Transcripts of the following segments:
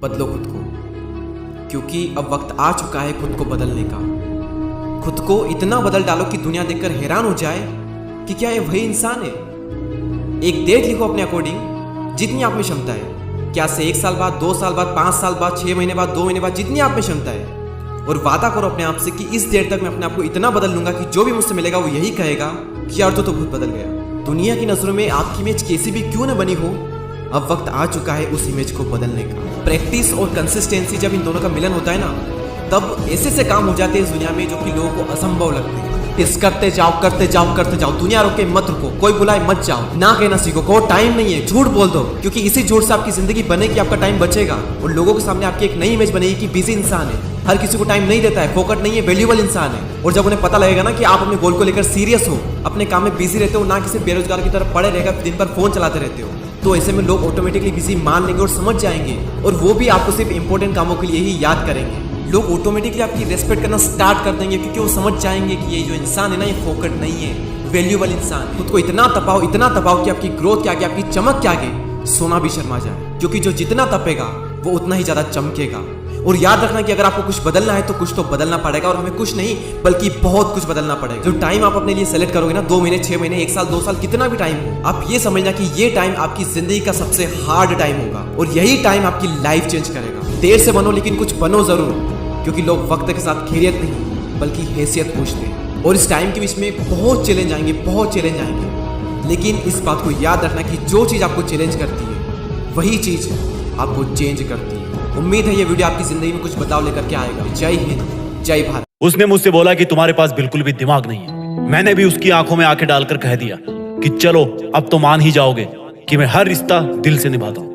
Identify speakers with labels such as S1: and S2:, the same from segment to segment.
S1: बदलो खुद को, क्योंकि अब वक्त आ चुका है खुद को बदलने का। खुद को इतना बदल डालो कि दुनिया देखकर हैरान हो जाए कि क्या ये वही इंसान है। एक डेट लिखो अपने अकॉर्डिंग, जितनी आप में क्षमता है। क्या से 1 साल बाद, 2 साल बाद, 5 साल बाद, 6 महीने बाद, 2 महीने बाद, जितनी आप में क्षमता है। और वादा करो अपने आप से कि इस डेट तक मैं अपने आप को इतना बदल लूंगा कि जो भी मुझसे मिलेगा वो यही कहेगा कि यार तो खुद बदल गया। दुनिया की नजरों में आपकी इमेज कैसी भी क्यों न बनी हो, अब वक्त आ चुका है उस इमेज को बदलने का। प्रैक्टिस और कंसिस्टेंसी जब इन दोनों का मिलन होता है ना, तब ऐसे से काम हो जाते हैं इस दुनिया में जो कि लोगों को असंभव लगते हैं। इस करते जाओ करते जाओ करते जाओ, दुनिया रोके मत रुको, कोई बुलाए मत जाओ, ना कहना सीखो, को टाइम नहीं है, झूठ बोल दो, क्योंकि इसी झूठ से आपकी जिंदगी बनेगी, आपका टाइम बचेगा और लोगों के सामने आपकी एक नई इमेज बनेगी कि बिजी इंसान है, हर किसी को टाइम नहीं देता है, फोकट नहीं है, वैल्यूएबल इंसान है। और जब उन्हें पता लगेगा ना कि आप अपने गोल को लेकर सीरियस हो, अपने काम में बिजी रहते हो, ना किसी बेरोजगार की तरफ पड़े रहेगा, दिन भर फोन चलाते रहते हो, तो ऐसे में लोग ऑटोमेटिकली बिजी मान लेंगे और समझ जाएंगे, और वो भी आपको सिर्फ इंपॉर्टेंट कामों के लिए ही याद करेंगे। लोग ऑटोमेटिकली आपकी रेस्पेक्ट करना स्टार्ट कर देंगे, क्योंकि वो समझ जाएंगे कि ये जो इंसान है ना, ये फोकट नहीं है, वैल्यूएबल इंसान है। खुद को इतना तपाओ कि आपकी ग्रोथ के आगे, आपकी चमक के आगे सोना भी शर्मा जाए, क्योंकि जो जितना तपेगा वो उतना ही ज्यादा चमकेगा। और याद रखना कि अगर आपको कुछ बदलना है तो कुछ तो बदलना पड़ेगा, और हमें कुछ नहीं बल्कि बहुत कुछ बदलना पड़ेगा। जो टाइम आप अपने लिए सेलेक्ट करोगे ना, 2 महीने, 6 महीने, 1 साल, 2 साल, कितना भी टाइम हो, आप ये समझना कि ये टाइम आपकी जिंदगी का सबसे हार्ड टाइम होगा, और यही टाइम आपकी लाइफ चेंज करेगा। देर से बनो लेकिन कुछ बनो जरूर, क्योंकि लोग वक्त के साथ खैरियत नहीं बल्कि हैसियत पूछते हैं। और इस टाइम के बीच में बहुत चैलेंज आएंगे, बहुत चैलेंज आएंगे, लेकिन इस बात को याद रखना कि जो चीज़ आपको चैलेंज करती है वही चीज़ आपको चेंज करती है। उम्मीद है ये वीडियो आपकी जिंदगी में कुछ बदलाव लेकर के आएगा। जय हिंद, जय भारत।
S2: उसने मुझसे बोला कि तुम्हारे पास बिल्कुल भी दिमाग नहीं है। मैंने भी उसकी आंखों में आंखें डालकर कह दिया कि चलो अब तो मान ही जाओगे कि मैं हर रिश्ता दिल से निभाता हूं।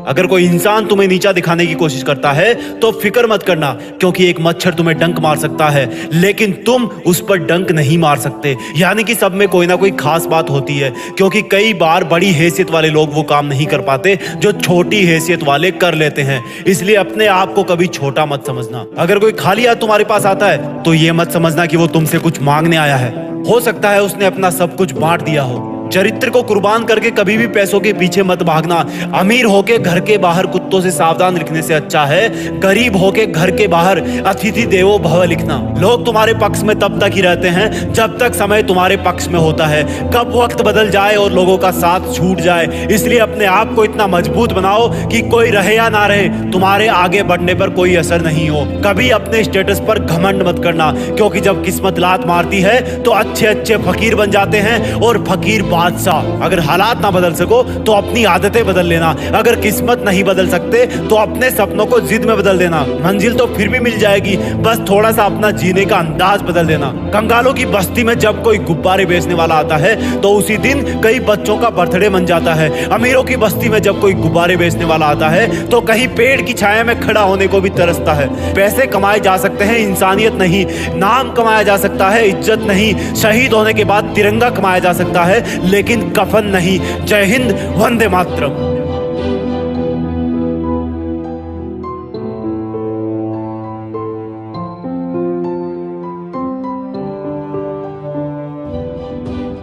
S2: अगर कोई इंसान तुम्हें नीचा दिखाने की कोशिश करता है तो फिक्र मत करना, क्योंकि एक मच्छर तुम्हें डंक मार सकता है लेकिन तुम उस पर डंक नहीं मार सकते। यानी कि सब में कोई ना कोई खास बात होती है, क्योंकि कई बार बड़ी हैसियत वाले लोग वो काम नहीं कर पाते जो छोटी हैसियत वाले कर लेते हैं। इसलिए अपने आप को कभी छोटा मत समझना। अगर कोई खाली हाथ तुम्हारे पास आता है तो ये मत समझना कि वो तुमसे कुछ मांगने आया है। हो सकता है उसने अपना सब कुछ बांट दिया हो। चरित्र को कुर्बान करके कभी भी पैसों के पीछे मत भागना। अमीर होके घर के बाहर कुत्तों से सावधान रखने से अच्छा है गरीब होके घर के बाहर अतिथि देवो भव लिखना। लोग तुम्हारे पक्ष में तब तक ही रहते हैं जब तक समय तुम्हारे पक्ष में होता है। कब वक्त बदल जाए और लोगों का साथ छूट जाए, इसलिए अपने आप को इतना मजबूत बनाओ कि कोई रहे या ना रहे, तुम्हारे आगे बढ़ने पर कोई असर नहीं हो। कभी अपने स्टेटस पर घमंड मत करना, क्योंकि जब किस्मत लात मारती है तो अच्छे अच्छे फकीर बन जाते हैं और फकीर बादशाह। अगर हालात ना बदल सको तो अपनी आदतें बदल लेना। अगर किस्मत नहीं बदल सकते तो अपने सपनों को जिद में बदल देना। मंजिल तो फिर भी मिल जाएगी, बस थोड़ा सा अपना जीने का अंदाज बदल देना। कंगालों की बस्ती में जब कोई गुब्बारे बेचने वाला आता है तो उसी दिन कई बच्चों का बर्थडे बन जाता है। अमीरों की बस्ती में जब कोई गुब्बारे बेचने वाला आता है तो कहीं पेड़ की छाया में खड़ा होने को भी तरसता है। पैसे कमाए जा सकते हैं, इंसानियत नहीं। नाम कमाया जा सकता है, इज्जत नहीं। शहीद होने के बाद तिरंगा कमाया जा सकता है, लेकिन कफन नहीं। जय हिंद, वंदे मातरम।